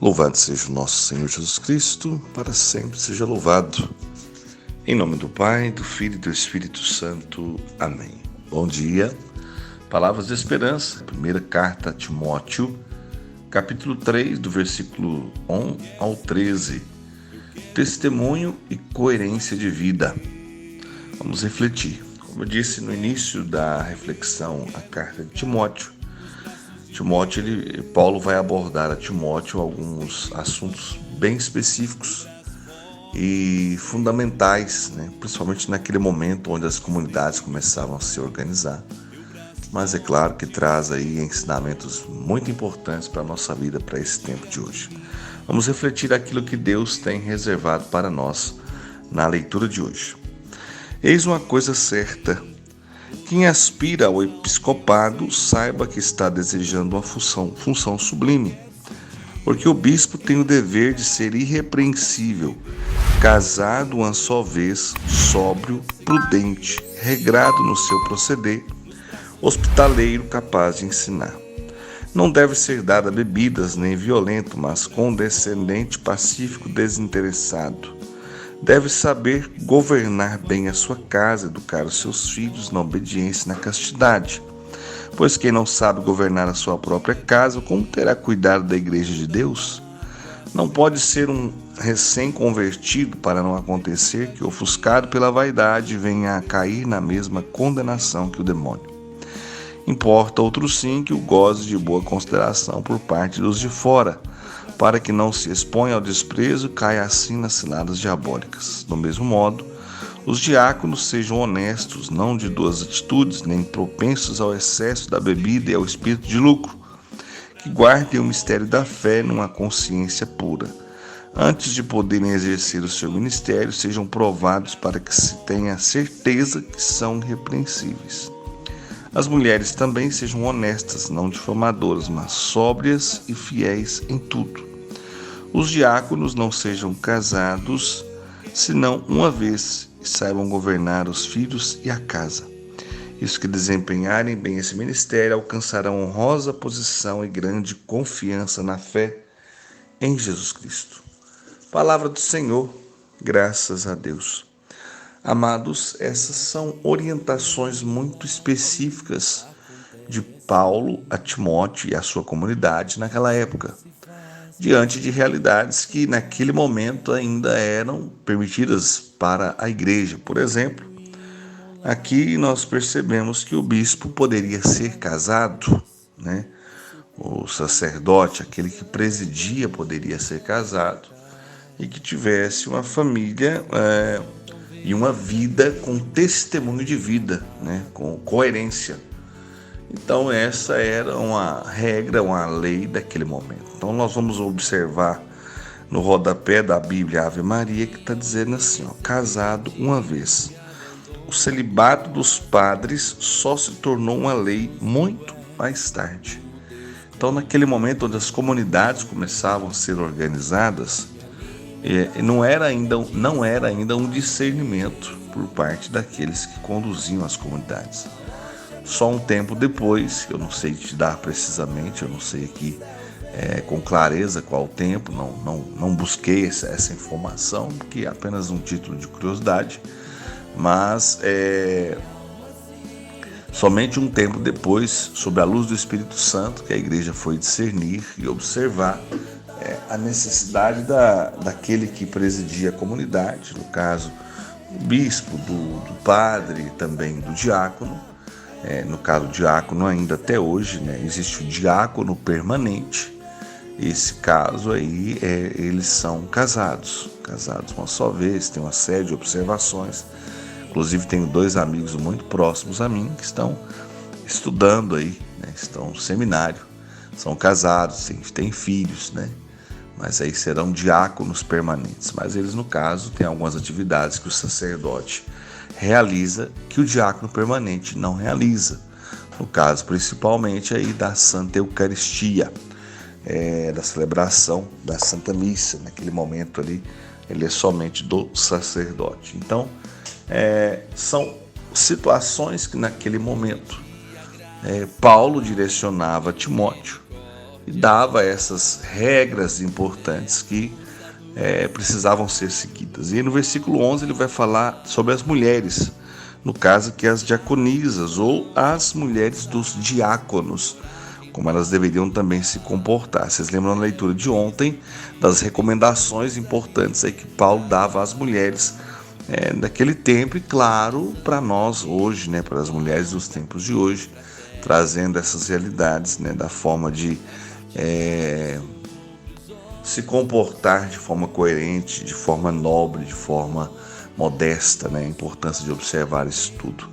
Louvado seja o nosso Senhor Jesus Cristo, para sempre seja louvado. Em nome do Pai, do Filho e do Espírito Santo. Amém. Bom dia. Palavras de esperança. Primeira carta a Timóteo, capítulo 3, do versículo 1 ao 13. Testemunho e coerência de vida. Vamos refletir. Como eu disse no início da reflexão, a carta de Timóteo, Paulo vai abordar a Timóteo alguns assuntos bem específicos e fundamentais, principalmente naquele momento onde as comunidades começavam a se organizar. Mas é claro que traz aí ensinamentos muito importantes para a nossa vida, para esse tempo de hoje. Vamos refletir aquilo que Deus tem reservado para nós na leitura de hoje. Eis uma coisa certa: quem aspira ao episcopado saiba que está desejando uma função sublime, porque o bispo tem o dever de ser irrepreensível, casado uma só vez, sóbrio, prudente, regrado no seu proceder, hospitaleiro, capaz de ensinar. Não deve ser dado a bebidas, nem violento, mas condescendente, pacífico, desinteressado. Deve saber governar bem a sua casa, educar os seus filhos na obediência e na castidade. Pois quem não sabe governar a sua própria casa, como terá cuidado da igreja de Deus? Não pode ser um recém-convertido para não acontecer que, ofuscado pela vaidade, venha a cair na mesma condenação que o demônio. Importa, outro sim, que o goze de boa consideração por parte dos de fora, para que não se exponha ao desprezo e caia assim nas ciladas diabólicas. Do mesmo modo, os diáconos sejam honestos, não de duas atitudes, nem propensos ao excesso da bebida e ao espírito de lucro, que guardem o mistério da fé numa consciência pura. Antes de poderem exercer o seu ministério, sejam provados para que se tenha certeza que são irrepreensíveis. As mulheres também sejam honestas, não difamadoras, mas sóbrias e fiéis em tudo. Os diáconos não sejam casados, senão uma vez, e saibam governar os filhos e a casa. Os que desempenharem bem esse ministério alcançarão honrosa posição e grande confiança na fé em Jesus Cristo. Palavra do Senhor, graças a Deus. Amados, essas são orientações muito específicas de Paulo a Timóteo e a sua comunidade naquela época, diante de realidades que naquele momento ainda eram permitidas para a igreja. Por exemplo, aqui nós percebemos que o bispo poderia ser casado, O sacerdote, aquele que presidia, poderia ser casado e que tivesse uma família e uma vida com testemunho de vida, com coerência. Então essa era uma regra, uma lei daquele momento. Então nós vamos observar no rodapé da Bíblia Ave Maria que está dizendo assim, casado uma vez. O celibato dos padres só se tornou uma lei muito mais tarde. Então naquele momento onde as comunidades começavam a ser organizadas, não era ainda um discernimento por parte daqueles que conduziam as comunidades. Só um tempo depois, eu não sei te dar precisamente, eu não sei aqui com clareza qual o tempo, não busquei essa informação, porque é apenas um título de curiosidade, mas somente um tempo depois, sob a luz do Espírito Santo, que a igreja foi discernir e observar a necessidade daquele que presidia a comunidade, no caso do bispo, do padre e também do diácono. No caso do diácono ainda até hoje, existe o diácono permanente. Esse caso aí, eles são casados uma só vez, tem uma série de observações. Inclusive tenho 2 amigos muito próximos a mim que estão estudando aí, estão no seminário, são casados, têm filhos, mas aí serão diáconos permanentes. Mas eles, no caso, têm algumas atividades que o sacerdote realiza que o diácono permanente não realiza. No caso, principalmente aí da Santa Eucaristia, da celebração da Santa Missa. Naquele momento ali, ele é somente do sacerdote. Então, são situações que naquele momento Paulo direcionava Timóteo e dava essas regras importantes que precisavam ser seguidas. E no versículo 11 ele vai falar sobre as mulheres, no caso que as diaconisas ou as mulheres dos diáconos, como elas deveriam também se comportar. Vocês lembram na leitura de ontem das recomendações importantes aí que Paulo dava às mulheres daquele tempo e, claro, para nós hoje, né, para as mulheres dos tempos de hoje, trazendo essas realidades, né, da forma de se comportar de forma coerente, de forma nobre, de forma modesta, né, a importância de observar isso tudo.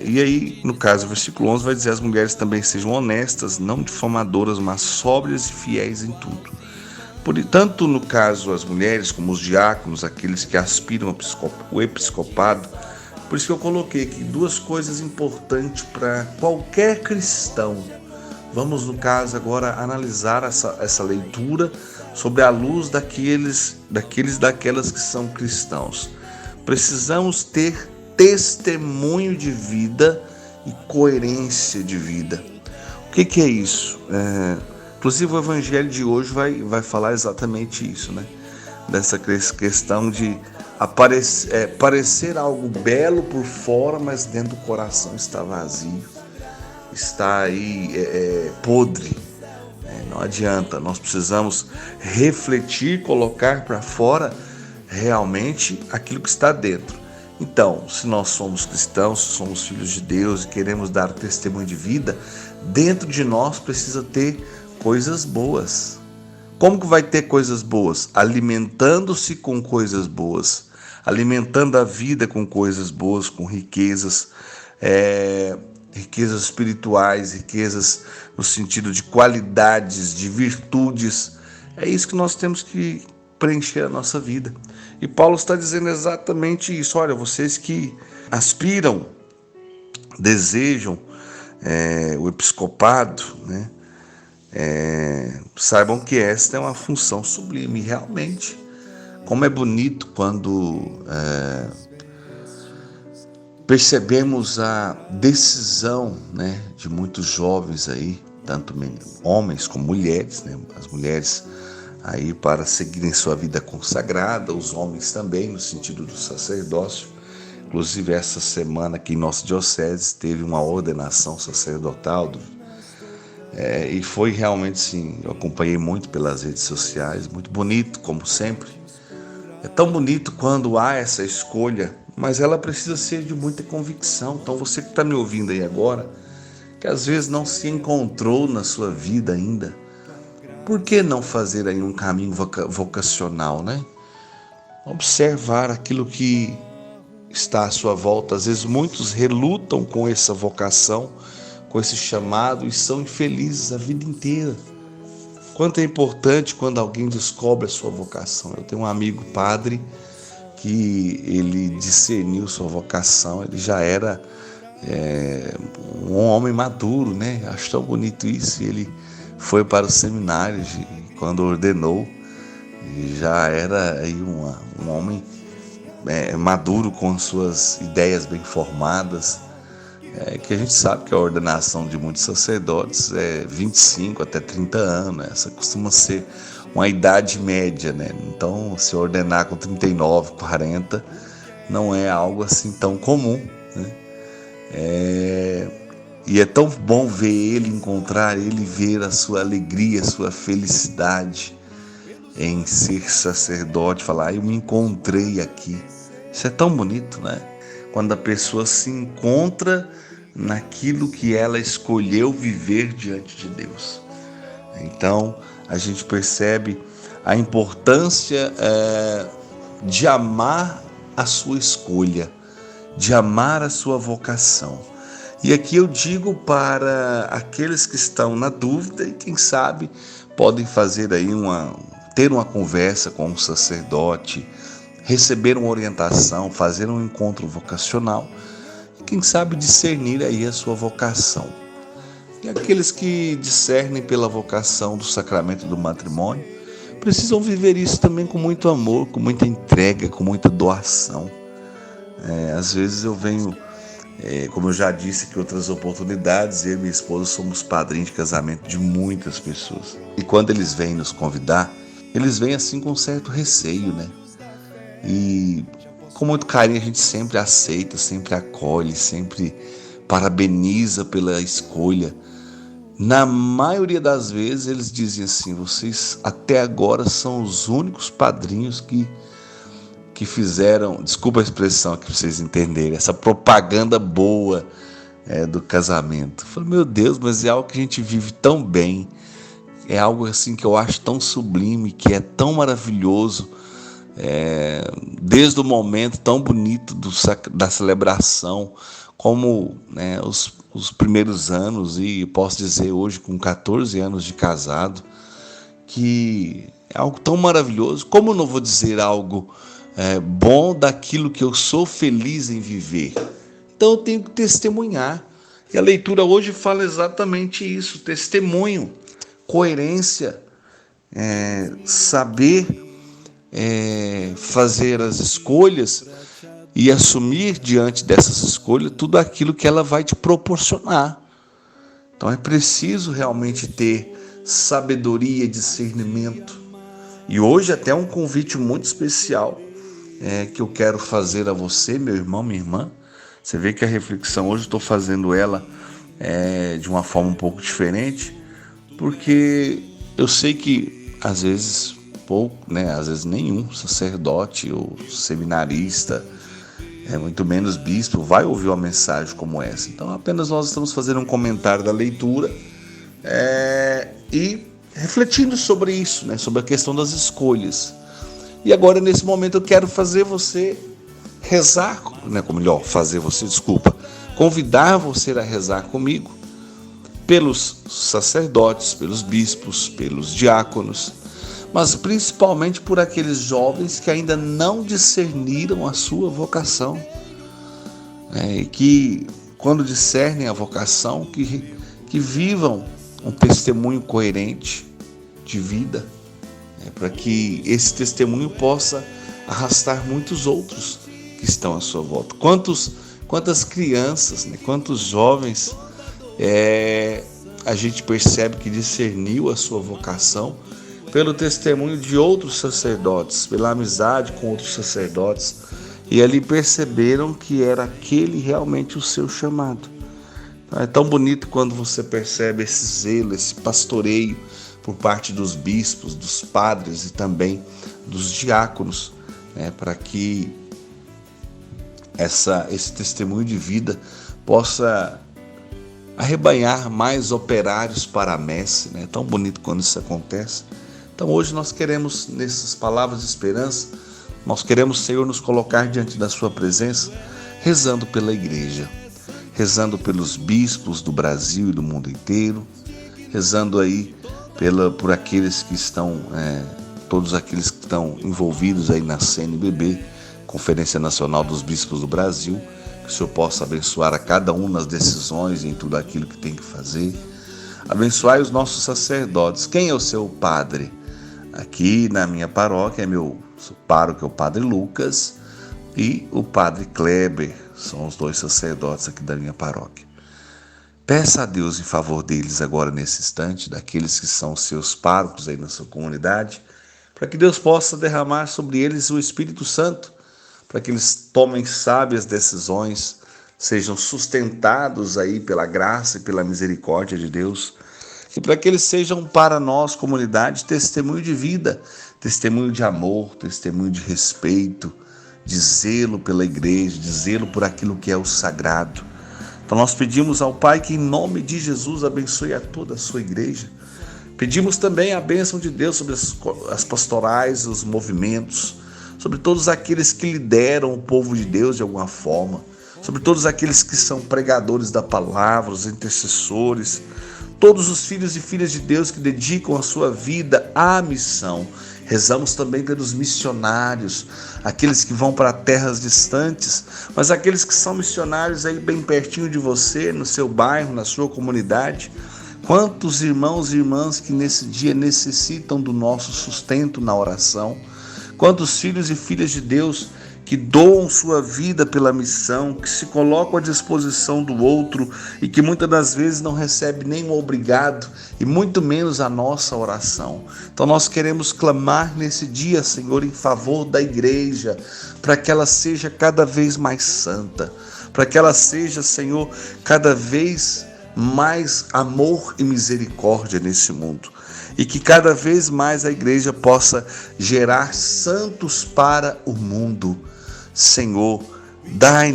E aí, no caso, o versículo 11 vai dizer: as mulheres também sejam honestas, não difamadoras, mas sóbrias e fiéis em tudo. Tanto no caso as mulheres como os diáconos, aqueles que aspiram ao episcopado. Por isso que eu coloquei aqui duas coisas importantes para qualquer cristão. Vamos, no caso, agora analisar essa leitura sobre a luz daquelas que são cristãos. Precisamos ter testemunho de vida e coerência de vida. O que é isso? Inclusive o evangelho de hoje vai falar exatamente isso, né? Dessa questão de parecer algo belo por fora, mas dentro do coração está vazio, está aí podre. Não adianta, nós precisamos refletir, colocar para fora realmente aquilo que está dentro. Então, se nós somos cristãos, somos filhos de Deus e queremos dar testemunho de vida, dentro de nós precisa ter coisas boas. Como que vai ter coisas boas? Alimentando-se com coisas boas, alimentando a vida com coisas boas, com riquezas, riquezas espirituais, riquezas no sentido de qualidades, de virtudes. É isso que nós temos que preencher a nossa vida. E Paulo está dizendo exatamente isso. Olha, vocês que aspiram, desejam o episcopado, né? Saibam que esta é uma função sublime. Realmente, como é bonito quando percebemos a decisão, né, de muitos jovens aí, tanto homens como mulheres, né? As mulheres aí para seguirem sua vida consagrada, os homens também no sentido do sacerdócio. Inclusive essa semana aqui em nossa diocese teve uma ordenação sacerdotal e foi realmente, sim, eu acompanhei muito pelas redes sociais, muito bonito, como sempre. É tão bonito quando há essa escolha, mas ela precisa ser de muita convicção. Então você que está me ouvindo aí agora, que às vezes não se encontrou na sua vida ainda, por que não fazer aí um caminho vocacional, né? Observar aquilo que está à sua volta. Às vezes muitos relutam com essa vocação, com esse chamado e são infelizes a vida inteira. Quanto é importante quando alguém descobre a sua vocação. Eu tenho um amigo padre que ele discerniu sua vocação, ele já era um homem maduro, né? Acho tão bonito isso. E ele foi para o seminário e quando ordenou, já era aí um homem maduro, com suas ideias bem formadas, que a gente sabe que a ordenação de muitos sacerdotes é 25 até 30 anos, essa costuma ser uma idade média, né? Então, se ordenar com 39, 40, não é algo assim tão comum, né? E é tão bom ver ele, encontrar ele, ver a sua alegria, a sua felicidade em ser sacerdote, falar: eu me encontrei aqui. Isso é tão bonito, né? Quando a pessoa se encontra naquilo que ela escolheu viver diante de Deus. Então, a gente percebe a importância de amar a sua escolha, de amar a sua vocação. E aqui eu digo para aqueles que estão na dúvida e quem sabe podem fazer aí ter uma conversa com um sacerdote, receber uma orientação, fazer um encontro vocacional, e quem sabe discernir aí a sua vocação. E aqueles que discernem pela vocação do sacramento do matrimônio, precisam viver isso também com muito amor, com muita entrega, com muita doação. Às vezes eu venho Como eu já disse que outras oportunidades, eu e minha esposa somos padrinhos de casamento de muitas pessoas. E quando eles vêm nos convidar, eles vêm assim com um certo receio, né? E com muito carinho a gente sempre aceita, sempre acolhe, sempre parabeniza pela escolha. Na maioria das vezes eles dizem assim: vocês até agora são os únicos padrinhos que fizeram, desculpa a expressão aqui para vocês entenderem, essa propaganda boa do casamento. Eu falei, meu Deus, mas é algo que a gente vive tão bem, é algo assim que eu acho tão sublime, que é tão maravilhoso, desde o momento tão bonito da celebração, como os primeiros anos, e posso dizer hoje com 14 anos de casado, que é algo tão maravilhoso. Como eu não vou dizer algo bom daquilo que eu sou feliz em viver? Então eu tenho que testemunhar. E a leitura hoje fala exatamente isso: testemunho, coerência, saber fazer as escolhas e assumir diante dessas escolhas tudo aquilo que ela vai te proporcionar. Então é preciso realmente ter sabedoria e discernimento. E hoje até um convite muito especial que eu quero fazer a você, meu irmão, minha irmã. Você vê que a reflexão hoje eu estou fazendo ela de uma forma um pouco diferente, porque eu sei que às vezes pouco, às vezes nenhum sacerdote ou seminarista, muito menos bispo, vai ouvir uma mensagem como essa. Então apenas nós estamos fazendo um comentário da leitura e refletindo sobre isso, sobre a questão das escolhas. E agora, nesse momento, eu quero fazer você rezar, convidar você a rezar comigo pelos sacerdotes, pelos bispos, pelos diáconos, mas principalmente por aqueles jovens que ainda não discerniram a sua vocação, e que, quando discernem a vocação, que vivam um testemunho coerente de vida, para que esse testemunho possa arrastar muitos outros que estão à sua volta. Quantas crianças, quantos jovens a gente percebe que discerniu a sua vocação pelo testemunho de outros sacerdotes, pela amizade com outros sacerdotes, e ali perceberam que era aquele realmente o seu chamado. É tão bonito quando você percebe esse zelo, esse pastoreio por parte dos bispos, dos padres e também dos diáconos, para que esse testemunho de vida possa arrebanhar mais operários para a messe. É tão bonito quando isso acontece. Então hoje nós queremos, nessas palavras de esperança, nós queremos, Senhor, nos colocar diante da sua presença, rezando pela igreja, rezando pelos bispos do Brasil e do mundo inteiro, rezando aí por aqueles que estão, todos aqueles que estão envolvidos aí na CNBB, Conferência Nacional dos Bispos do Brasil, que o Senhor possa abençoar a cada um nas decisões e em tudo aquilo que tem que fazer. Abençoai os nossos sacerdotes. Quem é o seu padre? Aqui na minha paróquia, meu pároco é o Padre Lucas e o Padre Kleber, são os dois sacerdotes aqui da minha paróquia. Peça a Deus em favor deles agora nesse instante, daqueles que são seus párocos aí na sua comunidade, para que Deus possa derramar sobre eles o Espírito Santo, para que eles tomem sábias decisões, sejam sustentados aí pela graça e pela misericórdia de Deus, e para que eles sejam para nós, comunidade, testemunho de vida, testemunho de amor, testemunho de respeito, de zelo pela igreja, de zelo por aquilo que é o sagrado. Então nós pedimos ao Pai que em nome de Jesus abençoe a toda a sua igreja. Pedimos também a bênção de Deus sobre as pastorais, os movimentos, sobre todos aqueles que lideram o povo de Deus de alguma forma, sobre todos aqueles que são pregadores da palavra, os intercessores, todos os filhos e filhas de Deus que dedicam a sua vida à missão. Rezamos também pelos missionários, aqueles que vão para terras distantes, mas aqueles que são missionários aí bem pertinho de você, no seu bairro, na sua comunidade. Quantos irmãos e irmãs que nesse dia necessitam do nosso sustento na oração. Quantos filhos e filhas de Deus que doam sua vida pela missão, que se colocam à disposição do outro e que muitas das vezes não recebe nem um obrigado e muito menos a nossa oração. Então nós queremos clamar nesse dia, Senhor, em favor da igreja, para que ela seja cada vez mais santa, para que ela seja, Senhor, cada vez mais amor e misericórdia nesse mundo. E que cada vez mais a igreja possa gerar santos para o mundo. Senhor, dai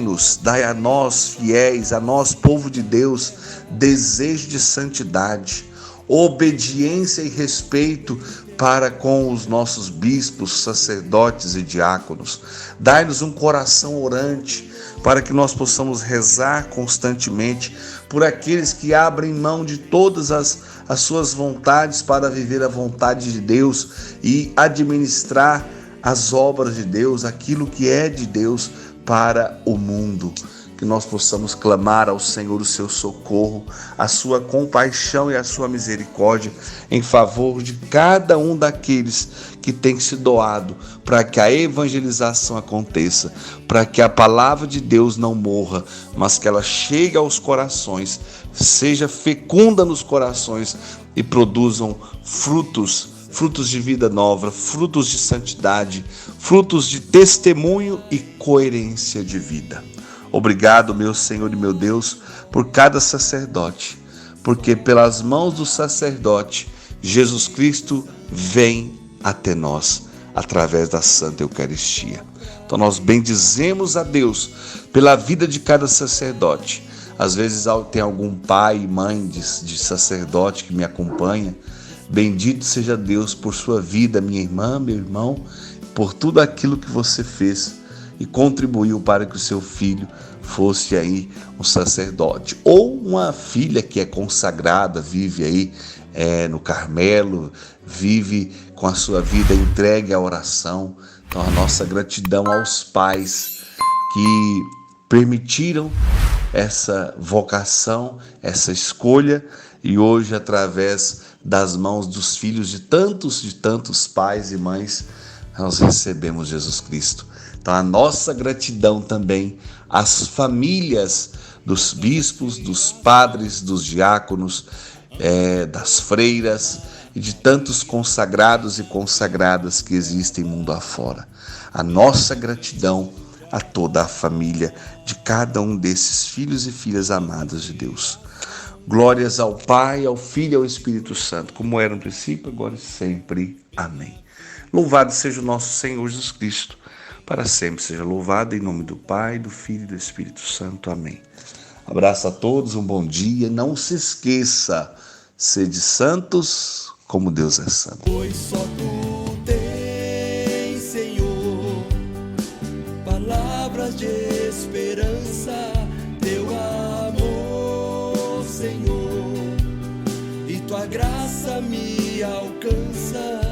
a nós fiéis, a nós povo de Deus, desejo de santidade, obediência e respeito para com os nossos bispos, sacerdotes e diáconos. Dai-nos um coração orante, para que nós possamos rezar constantemente por aqueles que abrem mão de todas as suas vontades para viver a vontade de Deus e administrar as obras de Deus, aquilo que é de Deus para o mundo. Que nós possamos clamar ao Senhor o seu socorro, a sua compaixão e a sua misericórdia em favor de cada um daqueles que tem se doado para que a evangelização aconteça, para que a palavra de Deus não morra, mas que ela chegue aos corações, seja fecunda nos corações e produzam frutos de vida nova, frutos de santidade, frutos de testemunho e coerência de vida. Obrigado, meu Senhor e meu Deus, por cada sacerdote, porque pelas mãos do sacerdote, Jesus Cristo vem até nós, através da Santa Eucaristia. Então nós bendizemos a Deus pela vida de cada sacerdote. Às vezes tem algum pai e mãe de sacerdote que me acompanha. Bendito seja Deus por sua vida, minha irmã, meu irmão, por tudo aquilo que você fez e contribuiu para que o seu filho fosse aí um sacerdote. Ou uma filha que é consagrada, vive aí no Carmelo, vive com a sua vida entregue à oração. Então a nossa gratidão aos pais que permitiram essa vocação, essa escolha, e hoje, através das mãos dos filhos de tantos pais e mães, nós recebemos Jesus Cristo. Então a nossa gratidão também às famílias dos bispos, dos padres, dos diáconos, das freiras e de tantos consagrados e consagradas que existem mundo afora. A nossa gratidão a toda a família de cada um desses filhos e filhas amados de Deus. Glórias ao Pai, ao Filho e ao Espírito Santo, como era no princípio, agora e sempre. Amém. Louvado seja o nosso Senhor Jesus Cristo, para sempre seja louvado, em nome do Pai, do Filho e do Espírito Santo. Amém. Abraço a todos, um bom dia. Não se esqueça, sede santos como Deus é santo. Pois só tu tens, Senhor, palavras de esperança, teu amor, Senhor, e tua graça me alcança.